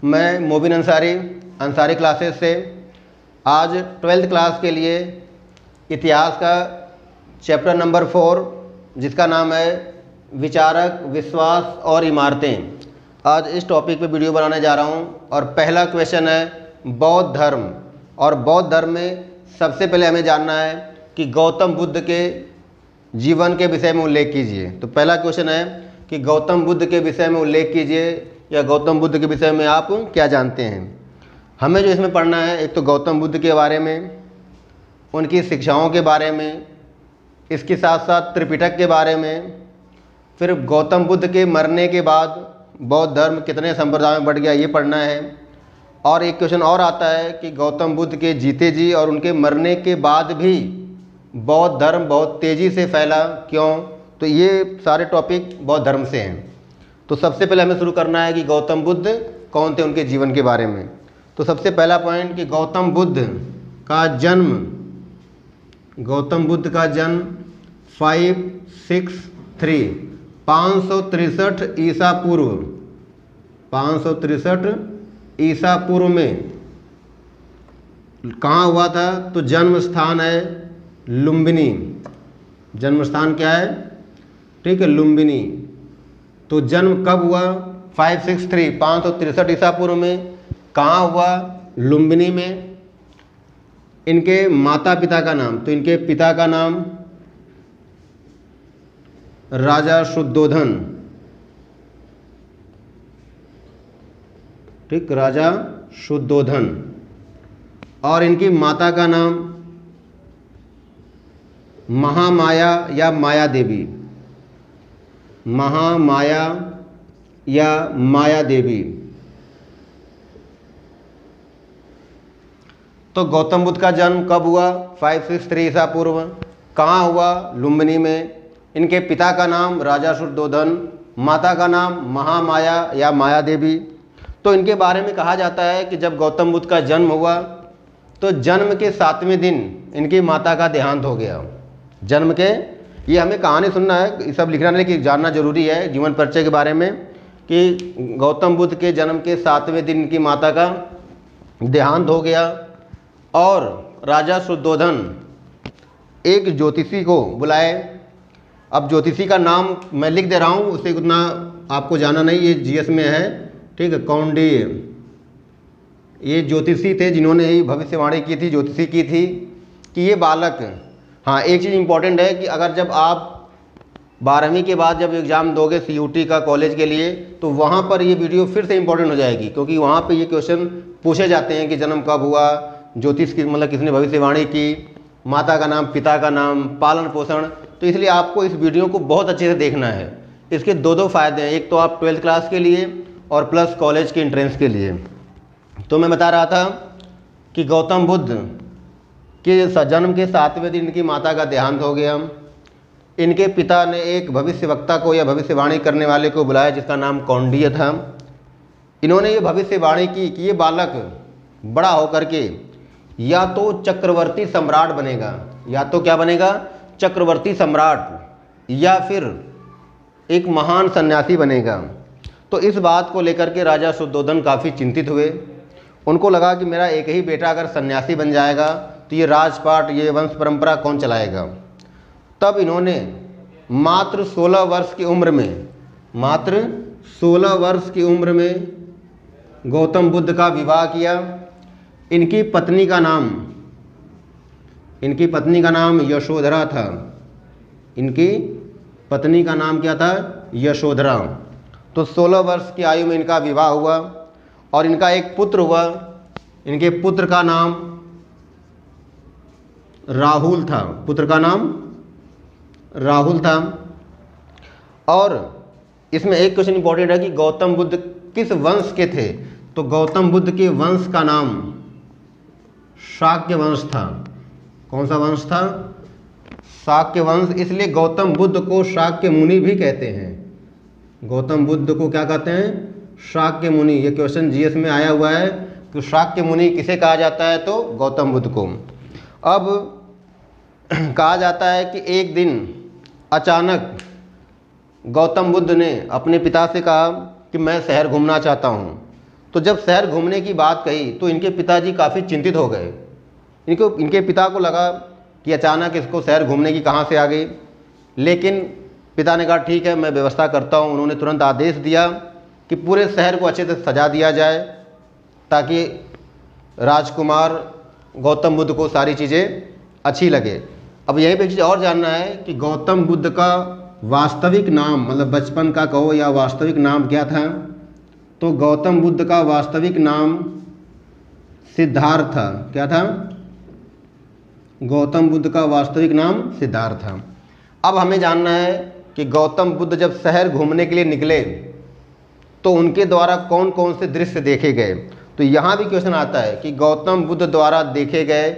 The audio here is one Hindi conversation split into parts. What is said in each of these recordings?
मैं मोबिन अंसारी अंसारी क्लासेस से आज 12th क्लास के लिए इतिहास का चैप्टर नंबर 4 जिसका नाम है विचारक, विश्वास और इमारतें, आज इस टॉपिक पे वीडियो बनाने जा रहा हूँ। और पहला क्वेश्चन है बौद्ध धर्म। और बौद्ध धर्म में सबसे पहले हमें जानना है कि गौतम बुद्ध के जीवन के विषय में उल्लेख कीजिए। तो पहला क्वेश्चन है कि गौतम बुद्ध के विषय में उल्लेख कीजिए या गौतम बुद्ध के विषय में आप क्या जानते हैं। हमें जो इसमें पढ़ना है, एक तो गौतम बुद्ध के बारे में, उनकी शिक्षाओं के बारे में, इसके साथ साथ त्रिपिटक के बारे में, फिर गौतम बुद्ध के मरने के बाद बौद्ध धर्म कितने संप्रदाय में बढ़ गया ये पढ़ना है। और एक क्वेश्चन और आता है कि गौतम बुद्ध के जीते जी और उनके मरने के बाद भी बौद्ध धर्म बहुत तेज़ी से फैला, क्यों? तो ये सारे टॉपिक बौद्ध धर्म से हैं। तो सबसे पहले हमें शुरू करना है कि गौतम बुद्ध कौन थे, उनके जीवन के बारे में। तो सबसे पहला पॉइंट कि गौतम बुद्ध का जन्म 563 ईसा पूर्व 563 ईसा पूर्व में कहाँ हुआ था? तो जन्म स्थान है लुम्बिनी। जन्म स्थान क्या है? ठीक है, लुम्बिनी। तो जन्म कब हुआ? 563 ईसा पूर्व में। कहाँ हुआ? लुम्बिनी में। इनके माता पिता का नाम, तो इनके पिता का नाम राजा शुद्धोधन, ठीक, राजा शुद्धोधन। और इनकी माता का नाम महामाया या माया देवी, महामाया या माया देवी। तो गौतम बुद्ध का जन्म कब हुआ? 563 ईसा पूर्व। कहाँ हुआ? लुम्बिनी में। इनके पिता का नाम राजा शुद्धोधन, माता का नाम महामाया या माया देवी। तो इनके बारे में कहा जाता है कि जब गौतम बुद्ध का जन्म हुआ तो जन्म के 7वें दिन इनकी माता का देहांत हो गया। जन्म के, ये हमें कहानी सुनना है, ये सब लिखना नहीं कि जानना जरूरी है जीवन परिचय के बारे में, कि गौतम बुद्ध के जन्म के 7वें दिन इनकी माता का देहांत हो गया। और राजा शुद्धोधन एक ज्योतिषी को बुलाए। अब ज्योतिषी का नाम मैं लिख दे रहा हूँ, उसे उतना आपको जाना नहीं, ये जीएस में है, ठीक है। कौंडिन्य, ये ज्योतिषी थे जिन्होंने ही भविष्यवाणी की थी, ज्योतिषी की थी कि ये बालक, हाँ एक चीज़ इम्पॉर्टेंट है कि अगर जब आप 12वीं के बाद जब एग्ज़ाम दोगे CUT का कॉलेज के लिए, तो वहाँ पर ये वीडियो फिर से इम्पॉर्टेंट हो जाएगी, क्योंकि वहाँ पे ये क्वेश्चन पूछे जाते हैं कि जन्म कब हुआ, ज्योतिष की मतलब किसने भविष्यवाणी की, माता का नाम, पिता का नाम, पालन पोषण। तो इसलिए आपको इस वीडियो को बहुत अच्छे से देखना है। इसके दो फ़ायदे हैं, एक तो आप 12th क्लास के लिए और प्लस कॉलेज के एंट्रेंस के लिए। तो मैं बता रहा था कि गौतम बुद्ध के जन्म के 7वें दिन इनकी माता का देहांत हो गया। इनके पिता ने एक भविष्यवक्ता को या भविष्यवाणी करने वाले को बुलाया जिसका नाम कौंडिन्य था। इन्होंने ये भविष्यवाणी की कि ये बालक बड़ा होकर के या तो चक्रवर्ती सम्राट बनेगा, या तो क्या बनेगा? चक्रवर्ती सम्राट, या फिर एक महान सन्यासी बनेगा। तो इस बात को लेकर के राजा शुद्धोधन काफ़ी चिंतित हुए। उनको लगा कि मेरा एक ही बेटा अगर सन्यासी बन जाएगा तो ये राजपाट, ये वंश परंपरा कौन चलाएगा। तब इन्होंने मात्र 16 वर्ष की उम्र में, मात्र 16 वर्ष की उम्र में गौतम बुद्ध का विवाह किया। इनकी पत्नी का नाम यशोधरा था। इनकी पत्नी का नाम क्या था? यशोधरा। तो 16 वर्ष की आयु में इनका विवाह हुआ और इनका एक पुत्र हुआ। इनके पुत्र का नाम राहुल था, पुत्र का नाम राहुल था। और इसमें एक क्वेश्चन इंपॉर्टेंट है कि गौतम बुद्ध किस वंश के थे? तो गौतम बुद्ध के वंश का नाम शाक्य वंश था। कौन सा वंश था? शाक्य वंश। इसलिए गौतम बुद्ध को शाक्य मुनि भी कहते हैं। गौतम बुद्ध को क्या कहते हैं? शाक्य मुनि। ये क्वेश्चन जीएस में आया हुआ है कि शाक्य मुनि किसे कहा जाता है? तो गौतम बुद्ध को। अब कहा जाता है कि एक दिन अचानक गौतम बुद्ध ने अपने पिता से कहा कि मैं शहर घूमना चाहता हूँ। तो जब शहर घूमने की बात कही तो इनके पिताजी काफ़ी चिंतित हो गए। इनके पिता को लगा कि अचानक इसको शहर घूमने की कहाँ से आ गई, लेकिन पिता ने कहा ठीक है मैं व्यवस्था करता हूँ। उन्होंने तुरंत आदेश दिया कि पूरे शहर को अच्छे से सजा दिया जाए ताकि राजकुमार गौतम बुद्ध को सारी चीज़ें अच्छी लगे। अब यहीं पे एक चीज़ और जानना है कि गौतम बुद्ध का वास्तविक नाम, मतलब बचपन का कहो या वास्तविक नाम क्या था। तो गौतम बुद्ध का वास्तविक नाम सिद्धार्थ था। क्या था? गौतम बुद्ध का वास्तविक नाम सिद्धार्थ था। अब हमें जानना है कि गौतम बुद्ध जब शहर घूमने के लिए निकले तो उनके द्वारा कौन कौन से दृश्य देखे गए। तो यहाँ भी क्वेश्चन आता है कि गौतम बुद्ध द्वारा देखे गए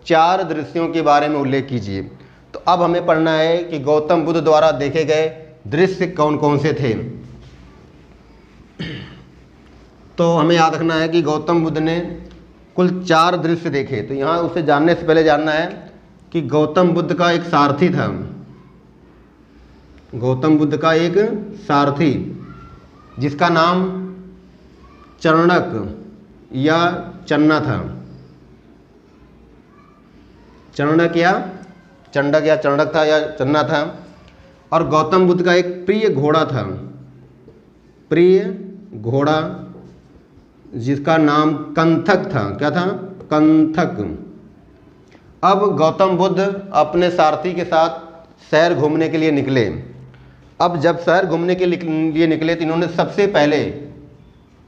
4 दृश्यों के बारे में उल्लेख कीजिए। तो अब हमें पढ़ना है कि गौतम बुद्ध द्वारा देखे गए दृश्य कौन कौन से थे। तो हमें याद रखना है कि गौतम बुद्ध ने कुल 4 दृश्य देखे। तो यहाँ उसे जानने से पहले जानना है कि गौतम बुद्ध का एक सारथी था। गौतम बुद्ध का एक सारथी जिसका नाम चरणक या चन्ना था। चरणक या चंडक या चरणक था या चन्ना था। और गौतम बुद्ध का एक प्रिय घोड़ा था, प्रिय घोड़ा जिसका नाम कंथक था। क्या था? कंथक। अब गौतम बुद्ध अपने सारथी के साथ शहर घूमने के लिए निकले। अब जब शहर घूमने के लिए निकले तो इन्होंने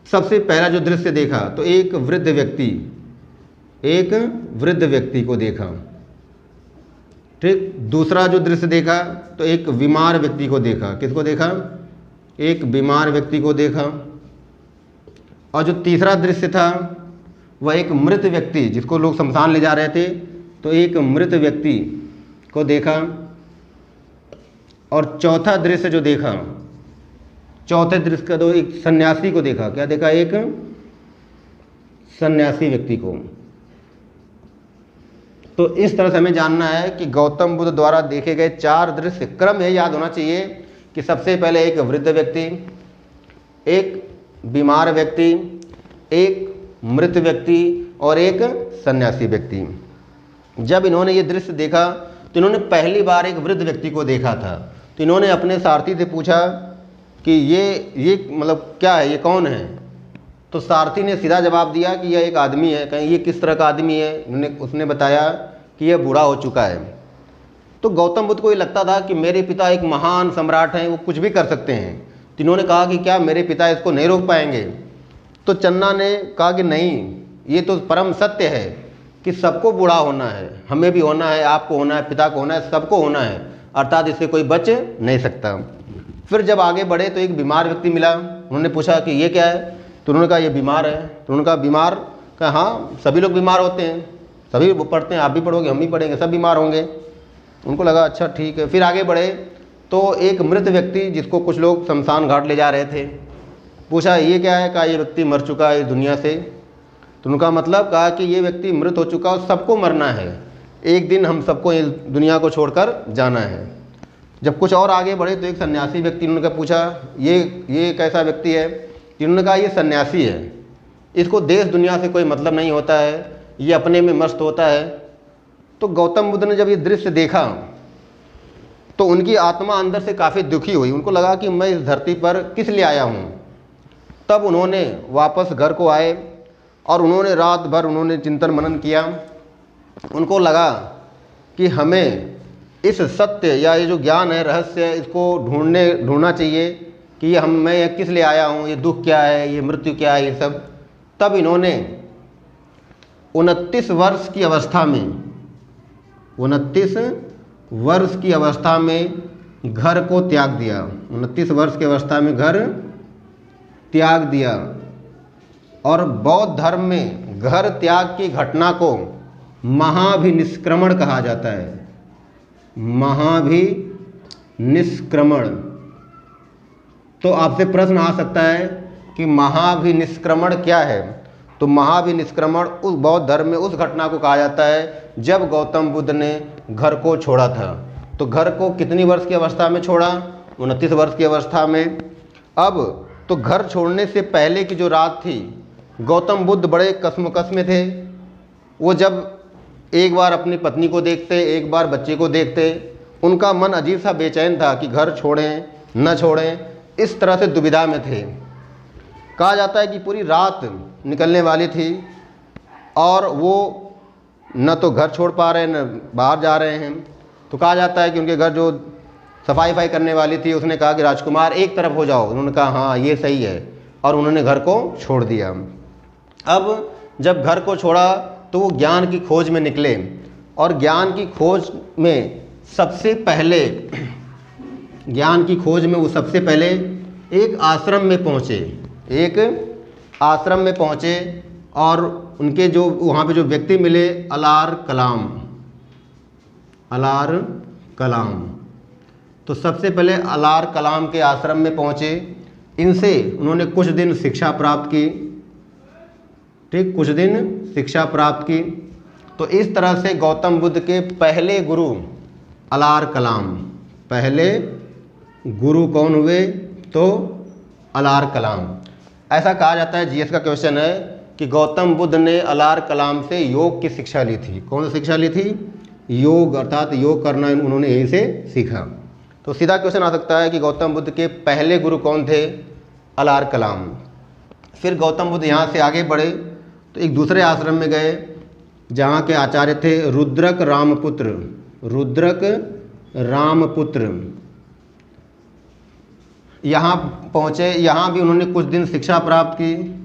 सबसे पहला जो दृश्य देखा तो एक वृद्ध व्यक्ति को देखा। ठीक। दूसरा जो दृश्य देखा तो एक बीमार व्यक्ति को देखा। किसको देखा? एक बीमार व्यक्ति को देखा। और जो तीसरा दृश्य था वह एक मृत व्यक्ति, जिसको लोग शमशान ले जा रहे थे, तो एक मृत व्यक्ति को देखा। और चौथा दृश्य जो देखा, चौथे दृश्य का तो एक सन्यासी को देखा। क्या देखा? एक सन्यासी व्यक्ति को। तो इस तरह से हमें जानना है कि गौतम बुद्ध द्वारा देखे गए 4 दृश्य, क्रम यह याद होना चाहिए कि सबसे पहले एक वृद्ध व्यक्ति, एक बीमार व्यक्ति, एक मृत व्यक्ति और एक सन्यासी व्यक्ति। जब इन्होंने ये दृश्य देखा तो इन्होंने पहली बार एक वृद्ध व्यक्ति को देखा था। तो इन्होंने अपने सारथी से पूछा कि ये मतलब क्या है, ये कौन है। तो सारथी ने सीधा जवाब दिया कि यह एक आदमी है। कहीं ये किस तरह का आदमी है? उसने बताया कि यह बूढ़ा हो चुका है। तो गौतम बुद्ध को ये लगता था कि मेरे पिता एक महान सम्राट हैं, वो कुछ भी कर सकते हैं। तो इन्होंने कहा कि क्या मेरे पिता इसको नहीं रोक पाएंगे? तो चन्ना ने कहा कि नहीं, ये तो परम सत्य है कि सबको बूढ़ा होना है, हमें भी होना है, आपको होना है, पिता को होना है, सबको होना है, अर्थात इससे कोई बच नहीं सकता। फिर जब आगे बढ़े तो एक बीमार व्यक्ति मिला। उन्होंने पूछा कि ये क्या है? तो उन्होंने कहा ये बीमार है। तो उन्होंने कहा बीमार? कहा हाँ, सभी लोग बीमार होते हैं, सभी पढ़ते हैं, आप भी पढ़ोगे, हम भी पढ़ेंगे, सब बीमार होंगे। उनको लगा अच्छा ठीक है। फिर आगे बढ़े तो एक मृत व्यक्ति जिसको कुछ लोग शमशान घाट ले जा रहे थे, पूछा ये क्या है? कहा ये व्यक्ति मर चुका है इस दुनिया से। तो उनका मतलब कहा कि ये व्यक्ति मृत हो चुका और सबको मरना है, एक दिन हम सबको इस दुनिया को छोड़कर जाना है। जब कुछ और आगे बढ़े तो एक सन्यासी व्यक्ति, उन्होंने पूछा ये कैसा व्यक्ति है? इन्होंने कहा ये सन्यासी है, इसको देश दुनिया से कोई मतलब नहीं होता है, ये अपने में मस्त होता है। तो गौतम बुद्ध ने जब ये दृश्य देखा तो उनकी आत्मा अंदर से काफ़ी दुखी हुई। उनको लगा कि मैं इस धरती पर किस लिए आया हूँ। तब उन्होंने वापस घर को आए और उन्होंने रात भर उन्होंने चिंतन मनन किया। उनको लगा कि हमें इस सत्य या ये जो ज्ञान है, रहस्य है, इसको ढूंढना चाहिए कि ये मैं किस लिए आया हूँ, ये दुख क्या है, ये मृत्यु क्या है, ये सब। तब इन्होंने 29 वर्ष की अवस्था में घर को त्याग दिया। 29 वर्ष की अवस्था में घर त्याग दिया। और बौद्ध धर्म में घर त्याग की घटना को महाभिनिष्क्रमण कहा जाता है। महाभिनिष्क्रमण। तो आपसे प्रश्न आ सकता है कि महाभिनिष्क्रमण क्या है? तो महाभिनिष्क्रमण उस बौद्ध धर्म में उस घटना को कहा जाता है जब गौतम बुद्ध ने घर को छोड़ा था। तो घर को कितनी वर्ष की अवस्था में छोड़ा? 29 वर्ष की अवस्था में। अब तो घर छोड़ने से पहले की जो रात थी गौतम बुद्ध बड़े कश्मकश में थे। वो जब एक बार अपनी पत्नी को देखते, एक बार बच्चे को देखते, उनका मन अजीब सा बेचैन था कि घर छोड़ें न छोड़ें, इस तरह से दुविधा में थे। कहा जाता है कि पूरी रात निकलने वाली थी और वो न तो घर छोड़ पा रहे हैं न बाहर जा रहे हैं। तो कहा जाता है कि उनके घर जो सफाई करने वाली थी उसने कहा कि राजकुमार एक तरफ हो जाओ। उन्होंने कहा हाँ ये सही है, और उन्होंने घर को छोड़ दिया। अब जब घर को छोड़ा तो वो ज्ञान की खोज में निकले, और ज्ञान की खोज में सबसे पहले एक आश्रम में पहुँचे, और उनके जो वहाँ पे जो व्यक्ति मिले अलार कलाम। तो सबसे पहले अलार कलाम के आश्रम में पहुँचे। इनसे उन्होंने कुछ दिन शिक्षा प्राप्त की। तो इस तरह से गौतम बुद्ध के पहले गुरु अलार कलाम, पहले गुरु कौन हुए? तो अलार कलाम। ऐसा कहा जाता है, जीएस का क्वेश्चन है कि गौतम बुद्ध ने अलार कलाम से योग की शिक्षा ली थी। कौन सी शिक्षा ली थी? योग, अर्थात योग करना उन्होंने यहीं से सीखा। तो सीधा क्वेश्चन आ सकता है कि गौतम बुद्ध के पहले गुरु कौन थे? अलार कलाम। फिर गौतम बुद्ध यहाँ से आगे बढ़े तो एक दूसरे आश्रम में गए जहाँ के आचार्य थे रुद्रक रामपुत्र। यहाँ पहुँचे, यहाँ भी उन्होंने कुछ दिन शिक्षा प्राप्त की,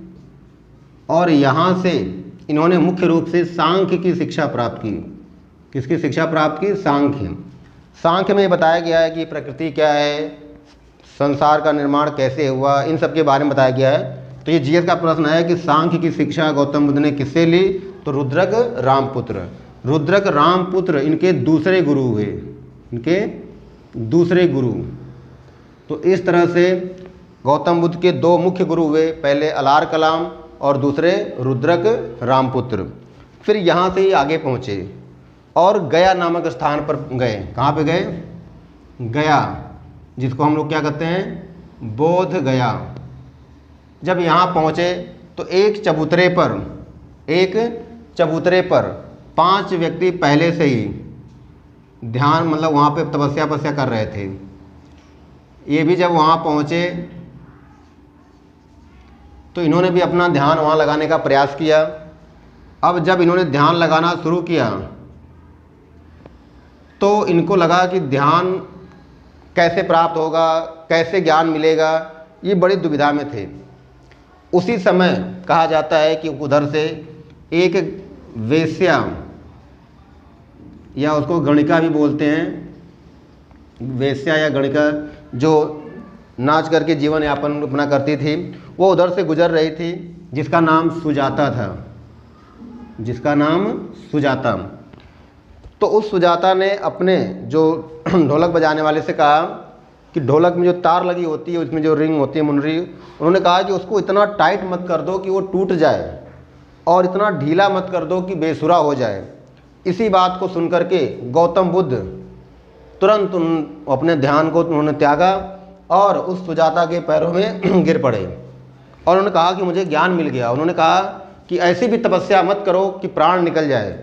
और यहाँ से इन्होंने मुख्य रूप से सांख्य की शिक्षा प्राप्त की। किसकी शिक्षा प्राप्त की? सांख्य में बताया गया है कि प्रकृति क्या है, संसार का निर्माण कैसे हुआ, इन सब के बारे में बताया गया है। तो ये जीएस का प्रश्न है कि सांख्य की शिक्षा गौतम बुद्ध ने किससे ली? तो रुद्रक रामपुत्र इनके दूसरे गुरु। तो इस तरह से गौतम बुद्ध के दो मुख्य गुरु हुए, पहले अलार कलाम और दूसरे रुद्रक रामपुत्र। फिर यहाँ से ही आगे पहुँचे और गया नामक स्थान पर गए। कहाँ पे गए? गया, जिसको हम लोग क्या कहते हैं? बोध गया। जब यहाँ पहुँचे तो एक चबूतरे पर 5 व्यक्ति पहले से ही ध्यान, मतलब वहाँ पे तपस्या कर रहे थे। ये भी जब वहाँ पहुँचे तो इन्होंने भी अपना ध्यान वहाँ लगाने का प्रयास किया। अब जब इन्होंने ध्यान लगाना शुरू किया तो इनको लगा कि ध्यान कैसे प्राप्त होगा, कैसे ज्ञान मिलेगा, ये बड़ी दुविधा में थे। उसी समय कहा जाता है कि उधर से एक वेश्या, या उसको गणिका भी बोलते हैं, वेश्या या गणिका, जो नाच करके जीवन यापन अपना करती थी, वो उधर से गुजर रही थी, जिसका नाम सुजाता। तो उस सुजाता ने अपने जो ढोलक बजाने वाले से कहा कि ढोलक में जो तार लगी होती है, उसमें जो रिंग होती है, मुनरी, उन्होंने कहा कि उसको इतना टाइट मत कर दो कि वो टूट जाए, और इतना ढीला मत कर दो कि बेसुरा हो जाए। इसी बात को सुनकर के गौतम बुद्ध तुरंत अपने ध्यान को उन्होंने त्यागा और उस सुजाता के पैरों में गिर पड़े, और उन्होंने कहा कि मुझे ज्ञान मिल गया। उन्होंने कहा कि ऐसी भी तपस्या मत करो कि प्राण निकल जाए,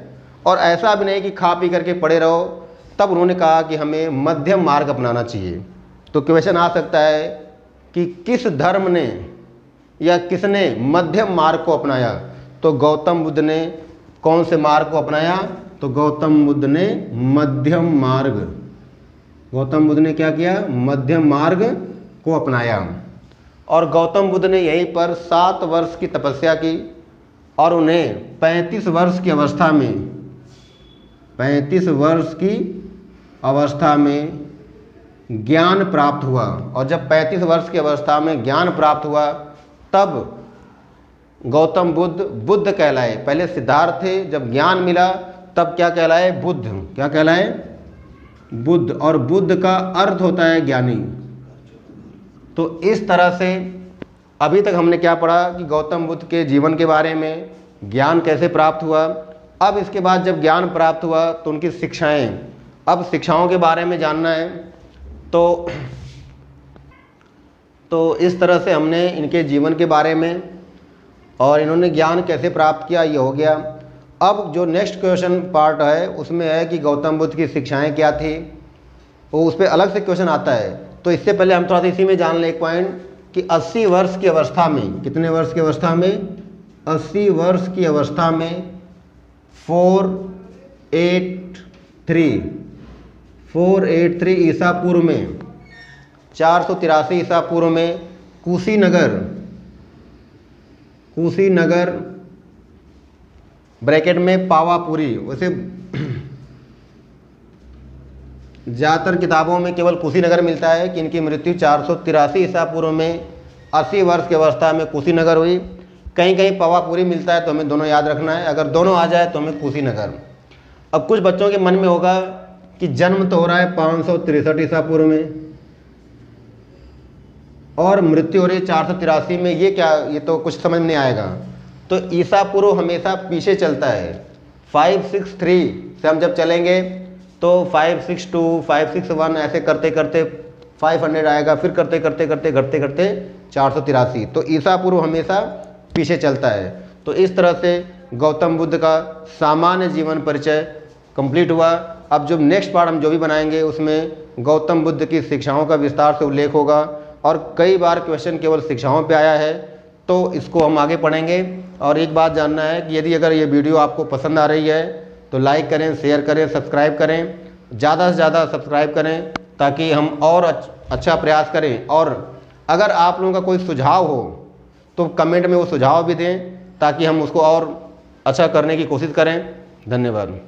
और ऐसा भी नहीं कि खा पी करके पड़े रहो। तब उन्होंने कहा कि हमें मध्यम मार्ग अपनाना चाहिए। तो क्वेश्चन आ सकता है कि किस धर्म ने या किसने मध्यम मार्ग को अपनाया? तो गौतम बुद्ध ने कौन से मार्ग को अपनाया? तो गौतम बुद्ध ने मध्यम मार्ग। गौतम बुद्ध ने क्या किया? मध्यम मार्ग को अपनाया। और गौतम बुद्ध ने यहीं पर 7 वर्ष की तपस्या की, और उन्हें 35 वर्ष की अवस्था में ज्ञान प्राप्त हुआ। और जब 35 वर्ष की अवस्था में ज्ञान प्राप्त हुआ, तब गौतम बुद्ध कहलाए। पहले सिद्धार्थ थे, जब ज्ञान मिला तब क्या कहलाए? बुद्ध। क्या कहलाए? बुद्ध। और बुद्ध का अर्थ होता है ज्ञानी। तो इस तरह से अभी तक हमने क्या पढ़ा कि गौतम बुद्ध के जीवन के बारे में, ज्ञान कैसे प्राप्त हुआ। अब इसके बाद जब ज्ञान प्राप्त हुआ तो उनकी शिक्षाएं, अब शिक्षाओं के बारे में जानना है। तो इस तरह से हमने इनके जीवन के बारे में और इन्होंने ज्ञान कैसे प्राप्त किया, ये हो गया। अब जो नेक्स्ट क्वेश्चन पार्ट है उसमें है कि गौतम बुद्ध की शिक्षाएं क्या थी, वो उस पर अलग से क्वेश्चन आता है। तो इससे पहले हम थोड़ा सा इसी में जान लें एक पॉइंट कि 80 वर्ष की अवस्था में, कितने वर्ष की अवस्था में, 80 वर्ष की अवस्था में 483 ईसा पूर्व में, 483 ईसा पूर्व में कुशीनगर ब्रैकेट में पावापुरी, वैसे ज़्यादातर किताबों में केवल कुशीनगर मिलता है कि इनकी मृत्यु 483 ईसा पूर्व में 80 वर्ष की अवस्था में कुशीनगर हुई। कहीं कहीं पावापुरी मिलता है, तो हमें दोनों याद रखना है। अगर दोनों आ जाए तो हमें कुशीनगर। अब कुछ बच्चों के मन में होगा कि जन्म तो हो रहा है 563 ईसा पूर्व में और मृत्यु हो रही है 483 में, ये क्या, ये तो कुछ समझ में नहीं आएगा। तो ईसा पूर्व हमेशा पीछे चलता है। 563 से हम जब चलेंगे तो 562, 561 ऐसे करते करते 500 आएगा, फिर करते करते करते घटते घटते 483। तो ईसा पूर्व हमेशा पीछे चलता है। तो इस तरह से गौतम बुद्ध का सामान्य जीवन परिचय कंप्लीट हुआ। अब जो नेक्स्ट पार्ट हम जो भी बनाएंगे उसमें गौतम बुद्ध की शिक्षाओं का विस्तार से उल्लेख होगा, और कई बार क्वेश्चन केवल शिक्षाओं पे आया है, तो इसको हम आगे पढ़ेंगे। और एक बात जानना है कि यदि अगर ये वीडियो आपको पसंद आ रही है तो लाइक करें, शेयर करें, सब्सक्राइब करें, ज़्यादा से ज़्यादा सब्सक्राइब करें ताकि हम और अच्छा प्रयास करें। और अगर आप लोगों का कोई सुझाव हो तो कमेंट में वो सुझाव भी दें ताकि हम उसको और अच्छा करने की कोशिश करें। धन्यवाद।